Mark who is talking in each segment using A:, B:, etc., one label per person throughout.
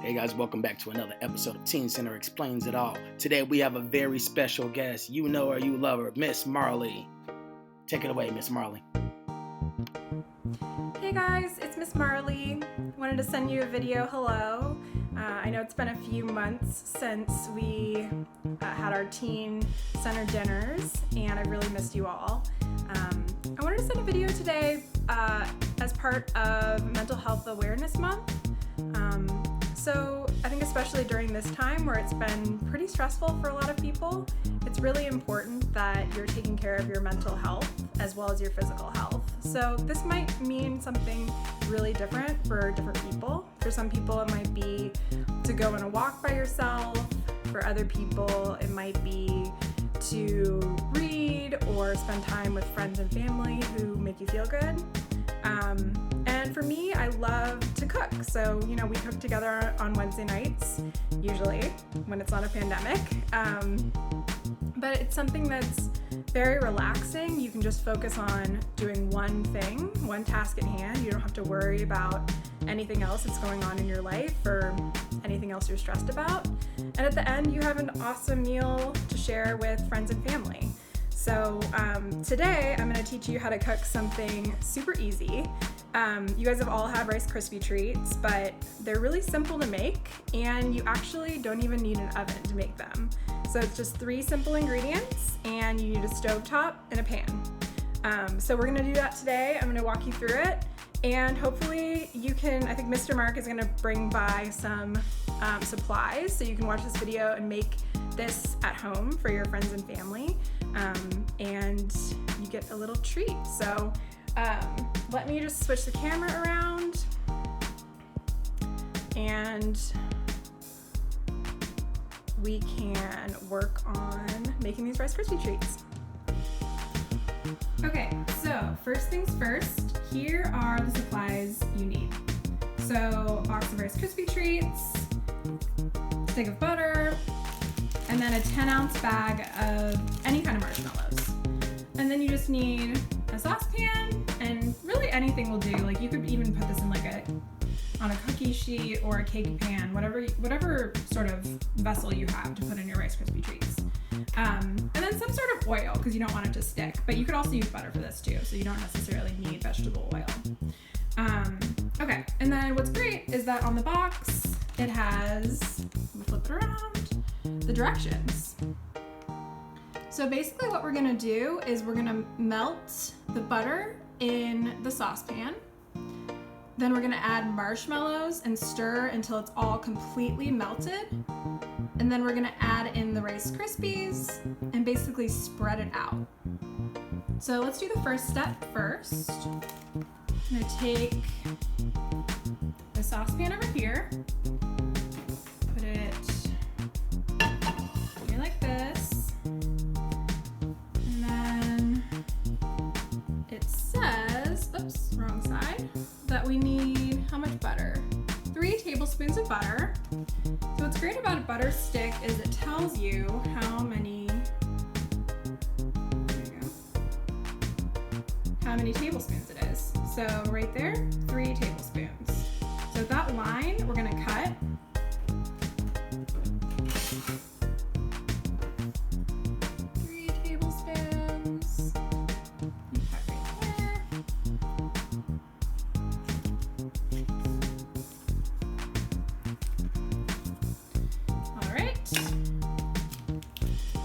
A: Hey guys, welcome back to another episode of Teen Center Explains It All. Today we have a very special guest. You know her, you love her, Miss Marlee. Take it away, Miss Marlee.
B: Hey guys, it's Miss Marlee. Wanted to send you a video hello. I know it's been a few months since we had our teen center dinners, and I really missed you all. I wanted to send a video today as part of Mental Health Awareness Month. So I think especially during this time where it's been pretty stressful for a lot of people, it's really important that you're taking care of your mental health as well as your physical health. So this might mean something really different for different people. For some people it might be to go on a walk by yourself. For other people it might be to read or spend time with friends and family who make you feel good. And for me, I love to cook. So, we cook together on Wednesday nights, usually, when it's not a pandemic. But it's something that's very relaxing. You can just focus on doing one thing, one task at hand. You don't have to worry about anything else that's going on in your life or anything else you're stressed about. And at the end, you have an awesome meal to share with friends and family. So today I'm going to teach you how to cook something super easy. You guys have all had Rice Krispie treats, but they're really simple to make, and you actually don't even need an oven to make them. So it's just 3 simple ingredients, and you need a stovetop and a pan. So we're going to do that today. I'm going to walk you through it, and hopefully you can, I think Mr. Mark is going to bring by some supplies so you can watch this video and make this at home for your friends and family. And you get a little treat. So let me just switch the camera around, and we can work on making these Rice Krispie treats. Okay, so first things first, here are the supplies you need. So box of Rice Krispie treats, stick of butter, and then a 10-ounce bag of any kind of marshmallows. And then you just need a saucepan, and really anything will do. Like you could even put this in on a cookie sheet or a cake pan, whatever sort of vessel you have to put in your Rice Krispie treats. And then some sort of oil, because you don't want it to stick. But you could also use butter for this too, so you don't necessarily need vegetable oil. Okay, and then what's great is that on the box it has, let me flip it around, the directions. So basically what we're gonna do is we're gonna melt the butter in the saucepan. Then we're gonna add marshmallows and stir until it's all completely melted. And then we're gonna add in the Rice Krispies and basically spread it out. So let's do the first step first. I'm gonna take the saucepan over here, put it here like this, and then it says, oops, wrong side, that we need how much butter? 3 tablespoons of butter. So what's great about a butter stick is it tells you how many tablespoons it is. So right there, 3 tablespoons. So that line we're gonna cut.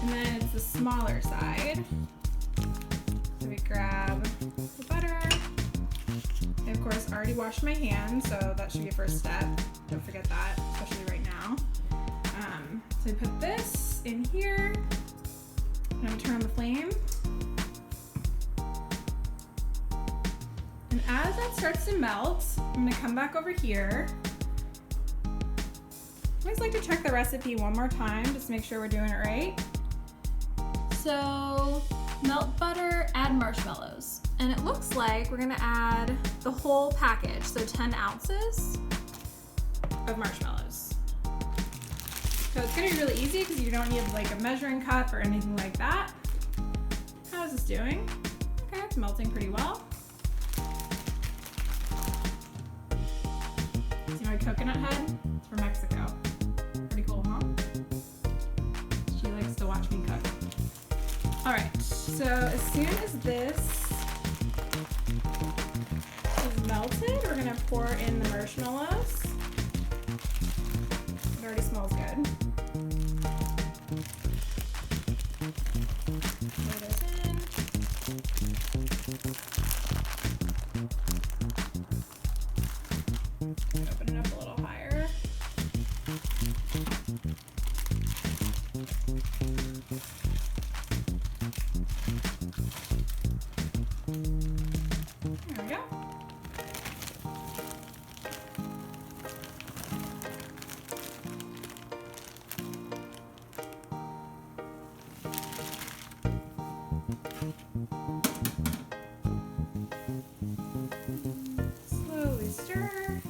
B: And then it's the smaller side. So we grab the butter. I, of course, already washed my hands, so that should be a first step. Don't forget that, especially right now. So we put this in here. I'm gonna turn on the flame. And as that starts to melt, I'm gonna come back over here. I always like to check the recipe one more time, just to make sure we're doing it right. So, melt butter, add marshmallows. And it looks like we're gonna add the whole package, so 10 ounces of marshmallows. So it's gonna be really easy because you don't need a measuring cup or anything like that. How is this doing? Okay, it's melting pretty well. See my coconut head. It's from Mexico. Pretty cool, huh? She likes to watch me cook. Alright, so as soon as this is melted, we're gonna pour in the marshmallows. It already smells good. Pour those in. Open it up a little higher. There we go. Slowly stir.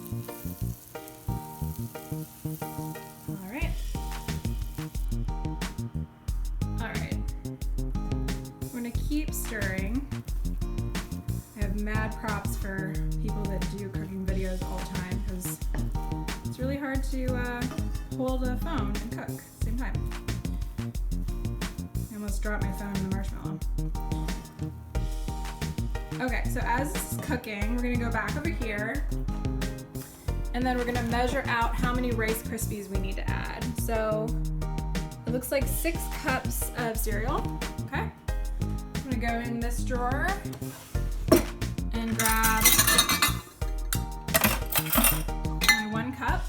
B: All right. All right. We're gonna keep stirring. I have mad props for people that do cooking videos all the time because it's really hard to hold a phone and cook at the same time. I almost dropped my phone in the marshmallow. Okay, so as this is cooking, we're gonna go back over here and then we're gonna measure out how many Rice Krispies we need to add. So it looks like 6 cups of cereal, okay? I'm gonna go in this drawer and grab my 1 cup.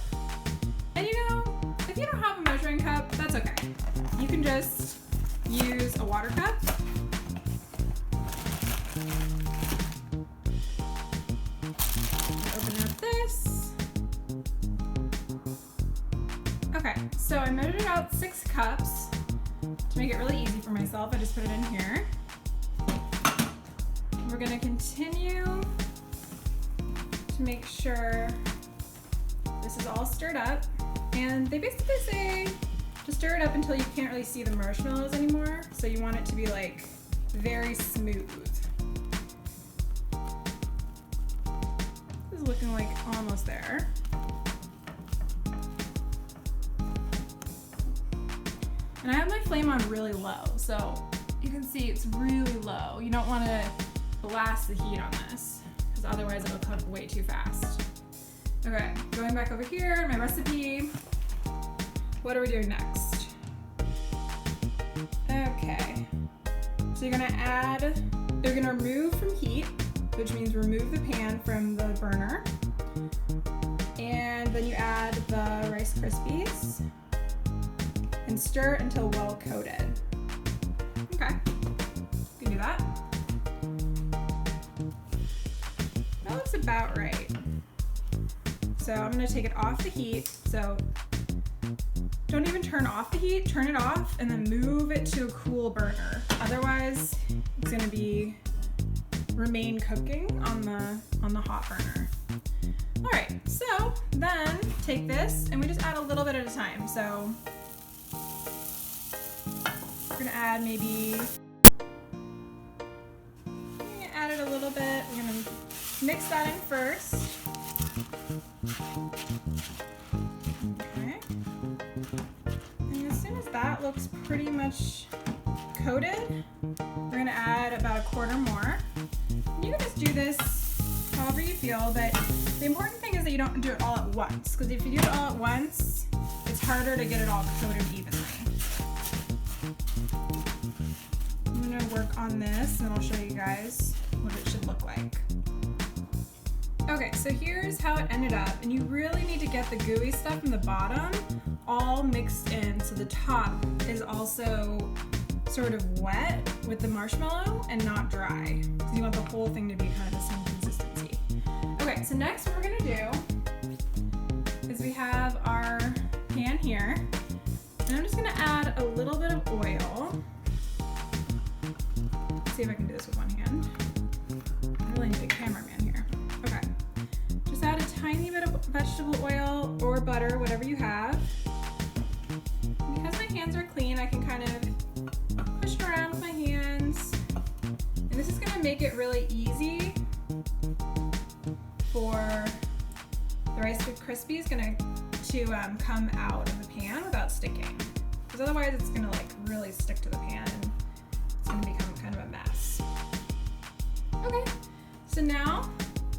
B: And you know, if you don't have a measuring cup, that's okay. You can just use a water cup. Open up this. Okay, so I measured out 6 cups. To make it really easy for myself, I just put it in here. We're gonna continue to make sure this is all stirred up. And they basically say to stir it up until you can't really see the marshmallows anymore. So you want it to be like very smooth. This is looking like almost there. And I have my flame on really low, so you can see it's really low. You don't want to blast the heat on this, because otherwise it'll cook way too fast. Okay, going back over here, my recipe. What are we doing next? Okay, so you're gonna remove from heat, which means remove the pan from the burner. And then you add the Rice Krispies and stir until well coated. Okay, you can do that. That looks about right. So I'm gonna take it off the heat. So don't even turn off the heat, turn it off and then move it to a cool burner. Otherwise, it's gonna remain cooking on the hot burner. All right, so then take this and we just add a little bit at a time. So we're gonna add add it a little bit. We're gonna mix that in first. Okay. And as soon as that looks pretty much coated, we're gonna add about a quarter more. And you can just do this however you feel, but the important thing is that you don't do it all at once, because if you do it all at once, it's harder to get it all coated evenly. I'm gonna work on this and I'll show you guys what it should look like. Okay, so here's how it ended up, and you really need to get the gooey stuff from the bottom all mixed in so the top is also sort of wet with the marshmallow and not dry, because you want the whole thing to be kind of the same consistency. Okay, so next what we're gonna do is we have our pan here, and I'm just gonna add a little bit of oil. Let's see if I can do this with one hand. I really need a cameraman here. Okay. Just add a tiny bit of vegetable oil or butter, whatever you have. Because my hands are clean, I can kind of push it around with my hands. And this is gonna make it really easy for the Rice Krispie is gonna come out of the pan without sticking, because otherwise it's gonna like really stick to the pan and it's gonna become kind of a mess. Okay, so now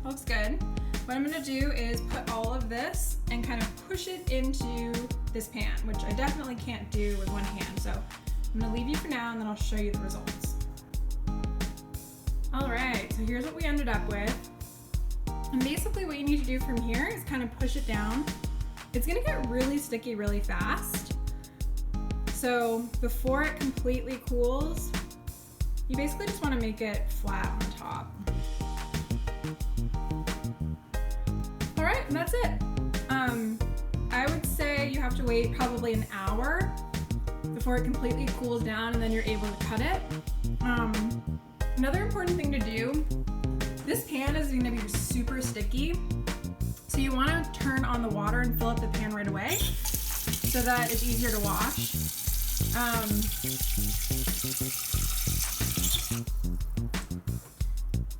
B: looks good. What I'm gonna do is put all of this and kind of push it into this pan, which I definitely can't do with one hand. So I'm gonna leave you for now and then I'll show you the results. All right, so here's what we ended up with. And basically what you need to do from here is kind of push it down. It's gonna get really sticky really fast. So before it completely cools, you basically just wanna make it flat on top. All right, and that's it. I would say you have to wait probably an hour before it completely cools down and then you're able to cut it. Another important thing to do, this pan is gonna be super sticky, so you wanna turn on the water and fill up the pan right away so that it's easier to wash.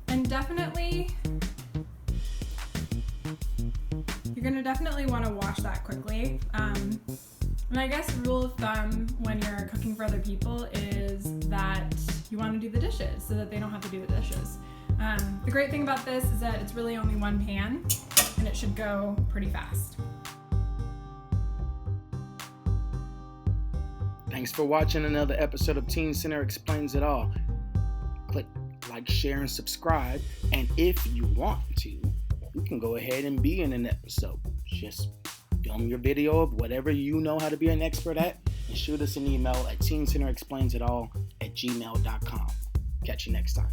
B: And definitely, you're gonna definitely wanna wash that quickly. And I guess rule of thumb when you're cooking for other people is that you want to do the dishes so that they don't have to do the dishes. The great thing about this is that it's really only one pan and it should go pretty fast.
A: Thanks for watching another episode of Teen Center Explains It All. Click like, share, and subscribe. And if you want to, you can go ahead and be in an episode. Just film your video of whatever you know how to be an expert at and shoot us an email at teencenterexplainsitalll@gmail.com. Catch you next time.